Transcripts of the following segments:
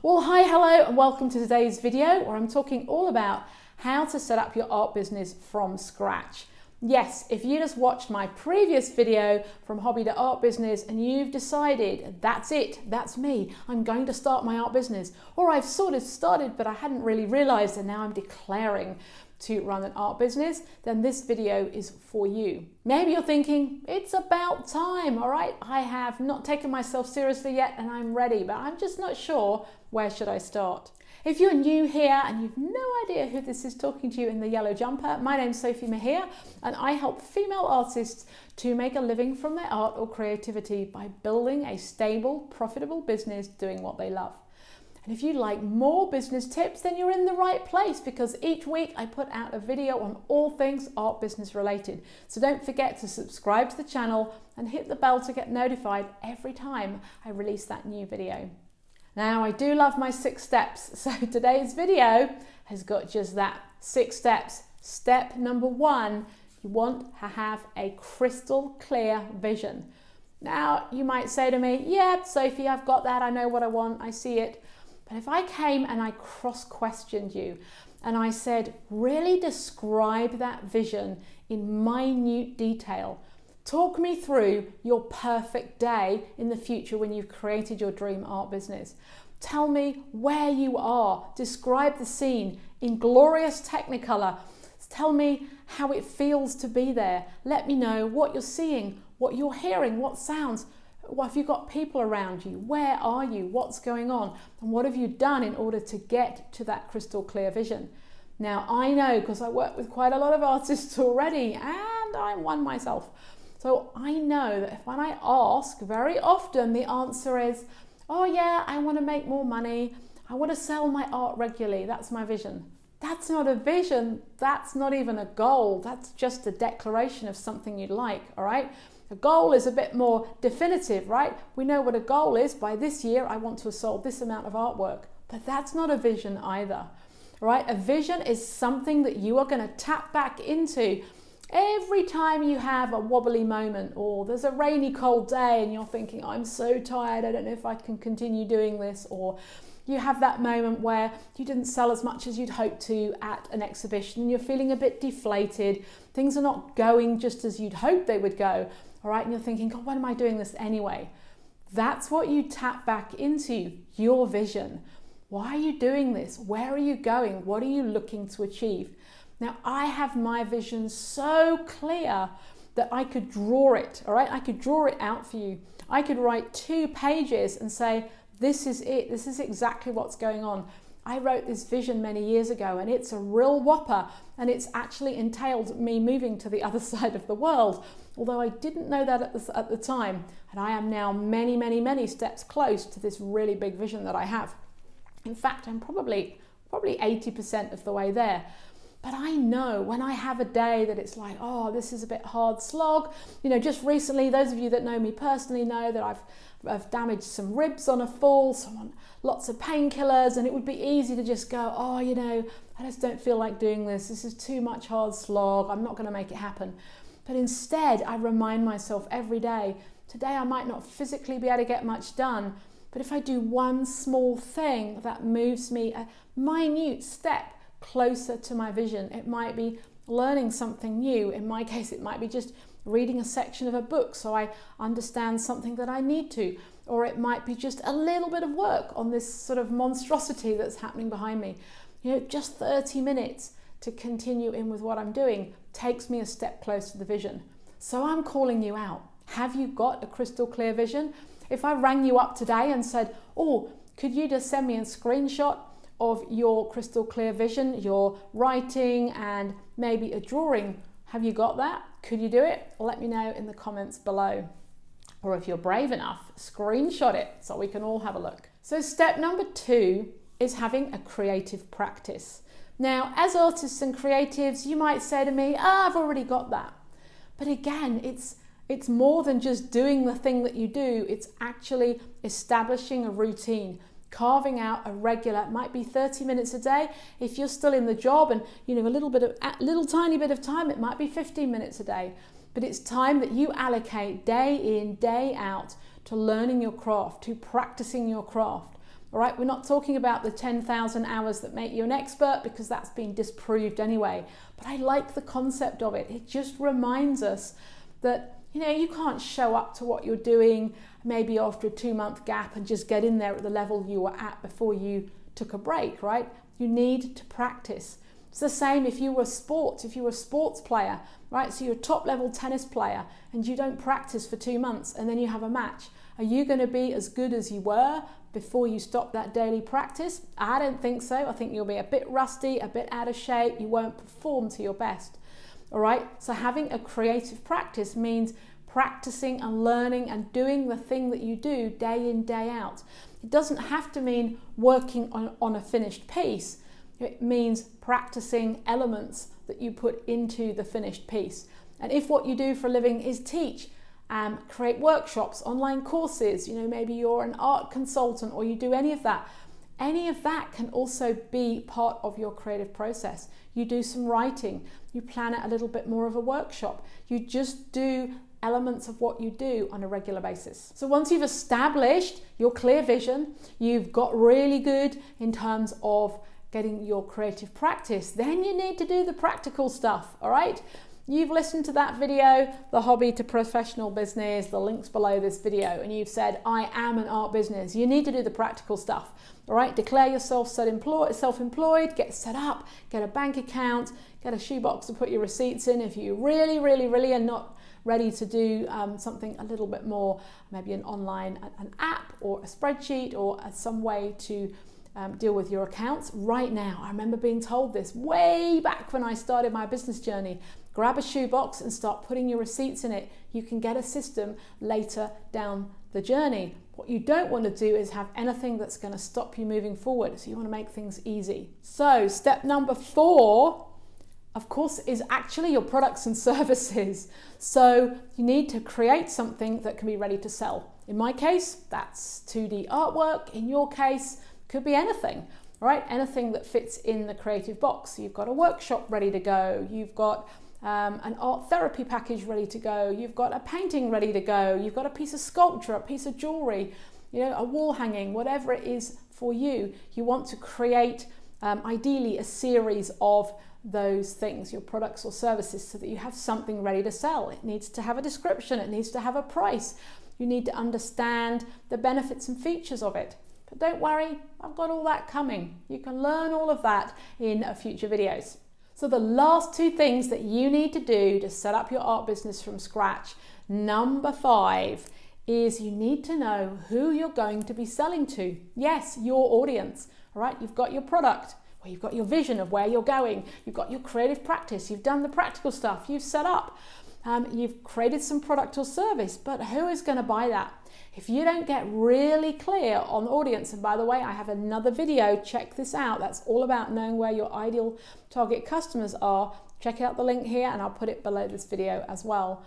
Well, hi, hello, and welcome to today's video where I'm talking all about how to set up your art business from scratch. Yes, if you just watched my previous video from hobby to art business and you've decided that's it, that's me, I'm going to start my art business, or I've sort of started but I hadn't really realized and now I'm declaring to run an art business, then this video is for you. Maybe you're thinking, it's about time, all right? I have not taken myself seriously yet and I'm ready, but I'm just not sure where should I start. If you're new here and you've no idea who this is talking to you in the yellow jumper, my name's Sophie Mahir and I help female artists to make a living from their art or creativity by building a stable, profitable business doing what they love. And if you'd like more business tips, then you're in the right place because each week I put out a video on all things art business related. So don't forget to subscribe to the channel and hit the bell to get notified every time I release that new video. Now, I do love my 6 steps, so today's video has got just that, 6 steps. Step number 1, you want to have a crystal clear vision. Now, you might say to me, yeah, Sophie, I've got that, I know what I want, I see it. But if I came and I cross-questioned you and I said, really describe that vision in minute detail, talk me through your perfect day in the future when you've created your dream art business. Tell me where you are. Describe the scene in glorious Technicolor. Tell me how it feels to be there. Let me know what you're seeing, what you're hearing, what sounds. What have you got people around you? Where are you? What's going on? And what have you done in order to get to that crystal clear vision? Now, I know because I work with quite a lot of artists already and I'm one myself. So I know that if when I ask, very often the answer is, oh yeah, I want to make more money. I want to sell my art regularly. That's my vision. That's not a vision. That's not even a goal. That's just a declaration of something you'd like, all right? A goal is a bit more definitive, right? We know what a goal is. By this year, I want to have sold this amount of artwork. But that's not a vision either, right? A vision is something that you are going to tap back into every time you have a wobbly moment or there's a rainy, cold day and you're thinking, I'm so tired, I don't know if I can continue doing this, or you have that moment where you didn't sell as much as you'd hoped to at an exhibition and you're feeling a bit deflated, things are not going just as you'd hoped they would go, all right, and you're thinking, God, why am I doing this anyway? That's what you tap back into, your vision. Why are you doing this? Where are you going? What are you looking to achieve? Now, I have my vision so clear that I could draw it, all right? I could draw it out for you. I could write 2 pages and say, this is it. This is exactly what's going on. I wrote this vision many years ago and it's a real whopper and it's actually entailed me moving to the other side of the world. Although I didn't know that at the time. And I am now many, many, many steps close to this really big vision that I have. In fact, I'm probably 80% of the way there. But I know when I have a day that it's like, oh, this is a bit hard slog. You know, just recently, those of you that know me personally know that I've damaged some ribs on a fall, so I'm on lots of painkillers, and it would be easy to just go, oh, you know, I just don't feel like doing this. This is too much hard slog. I'm not going to make it happen. But instead, I remind myself every day, today I might not physically be able to get much done, but if I do one small thing that moves me a minute step closer to my vision. It might be learning something new. In my case, it might be just reading a section of a book so I understand something that I need to. Or it might be just a little bit of work on this sort of monstrosity that's happening behind me. You know, just 30 minutes to continue in with what I'm doing takes me a step closer to the vision. So I'm calling you out. Have you got a crystal clear vision? If I rang you up today and said, oh, could you just send me a screenshot of your crystal clear vision, your writing and maybe a drawing. Have you got that? Could you do it? Let me know in the comments below. Or if you're brave enough, screenshot it so we can all have a look. So step number 2 is having a creative practice. Now, as artists and creatives, you might say to me, I've already got that. But again, it's more than just doing the thing that you do. It's actually establishing a routine. Carving out a regular, it might be 30 minutes a day. If you're still in the job and you know a little tiny bit of time, it might be 15 minutes a day. But it's time that you allocate day in, day out to learning your craft, to practicing your craft. All right, we're not talking about the 10,000 hours that make you an expert, because that's been disproved anyway. But I like the concept of it. It just reminds us that, you know, you can't show up to what you're doing maybe after a 2-month gap and just get in there at the level you were at before you took a break, right? You need to practice. It's the same if you were a sports player, right? So you're a top level tennis player and you don't practice for 2 months and then you have a match. Are you going to be as good as you were before you stop that daily practice? I don't think so. I think you'll be a bit rusty, a bit out of shape. You won't perform to your best. All right. So having a creative practice means practicing and learning and doing the thing that you do day in, day out. It doesn't have to mean working on a finished piece. It means practicing elements that you put into the finished piece. And if what you do for a living is teach, create workshops, online courses, you know, maybe you're an art consultant or you do any of that can also be part of your creative process. You do some writing, you plan it a little bit more of a workshop, you just do elements of what you do on a regular basis. So once you've established your clear vision, you've got really good in terms of getting your creative practice, then you need to do the practical stuff, all right? You've listened to that video, The Hobby to Professional Business, the link's below this video, and you've said, I am an art business. You need to do the practical stuff, all right? Declare yourself self-employed, get set up, get a bank account, get a shoebox to put your receipts in if you really are not ready to do something a little bit more, maybe an app or a spreadsheet or some way to deal with your accounts right now. I remember being told this way back when I started my business journey. Grab a shoebox and start putting your receipts in it. You can get a system later down the journey. What you don't want to do is have anything that's going to stop you moving forward. So you want to make things easy. So step number 4, of course, is actually your products and services. So you need to create something that can be ready to sell. In my case, that's 2D artwork. In your case, could be anything, right? Anything that fits in the creative box. So you've got a workshop ready to go. You've got an art therapy package ready to go. You've got a painting ready to go. You've got a piece of sculpture, a piece of jewelry, you know, a wall hanging, whatever it is for you. You want to create ideally a series of those things, your products or services, so that you have something ready to sell. It needs to have a description. It needs to have a price. You need to understand the benefits and features of it. But don't worry, I've got all that coming. You can learn all of that in future videos. So the last 2 things that you need to do to set up your art business from scratch, number 5, is you need to know who you're going to be selling to. Yes, your audience, all right? You've got your product, or you've got your vision of where you're going. You've got your creative practice. You've done the practical stuff. You've set up. You've created some product or service, but who is going to buy that? If you don't get really clear on the audience, and by the way, I have another video, check this out. That's all about knowing where your ideal target customers are. Check out the link here and I'll put it below this video as well.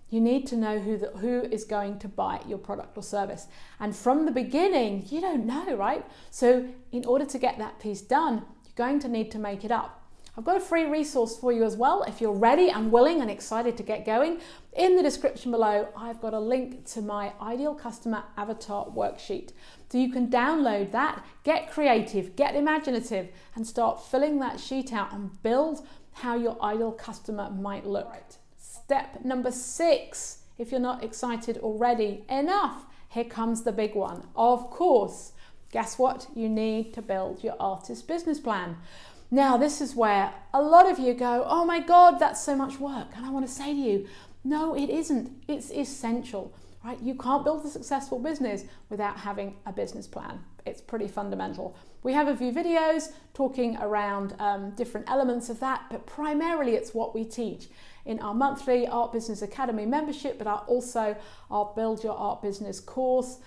You need to know who is going to buy your product or service. And from the beginning, you don't know, right? So in order to get that piece done, you're going to need to make it up. I've got a free resource for you as well. If you're ready and willing and excited to get going, in the description below, I've got a link to my Ideal Customer Avatar worksheet. So you can download that, get creative, get imaginative, and start filling that sheet out and build how your ideal customer might look. Right. Step number 6, if you're not excited already enough, here comes the big one. Of course, guess what? You need to build your artist business plan. Now, this is where a lot of you go, oh my God, that's so much work. And I want to say to you, no, it isn't. It's essential, right? You can't build a successful business without having a business plan. It's pretty fundamental. We have a few videos talking around different elements of that, but primarily it's what we teach in our monthly Art Business Academy membership, but also our Build Your Art Business course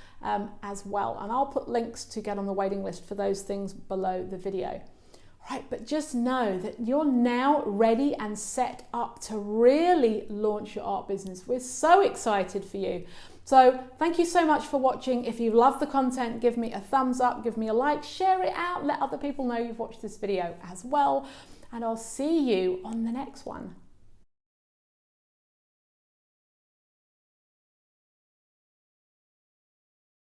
as well. And I'll put links to get on the waiting list for those things below the video. Right, but just know that you're now ready and set up to really launch your art business. We're so excited for you. So thank you so much for watching. If you love the content, give me a thumbs up, give me a like, share it out, let other people know you've watched this video as well. And I'll see you on the next one.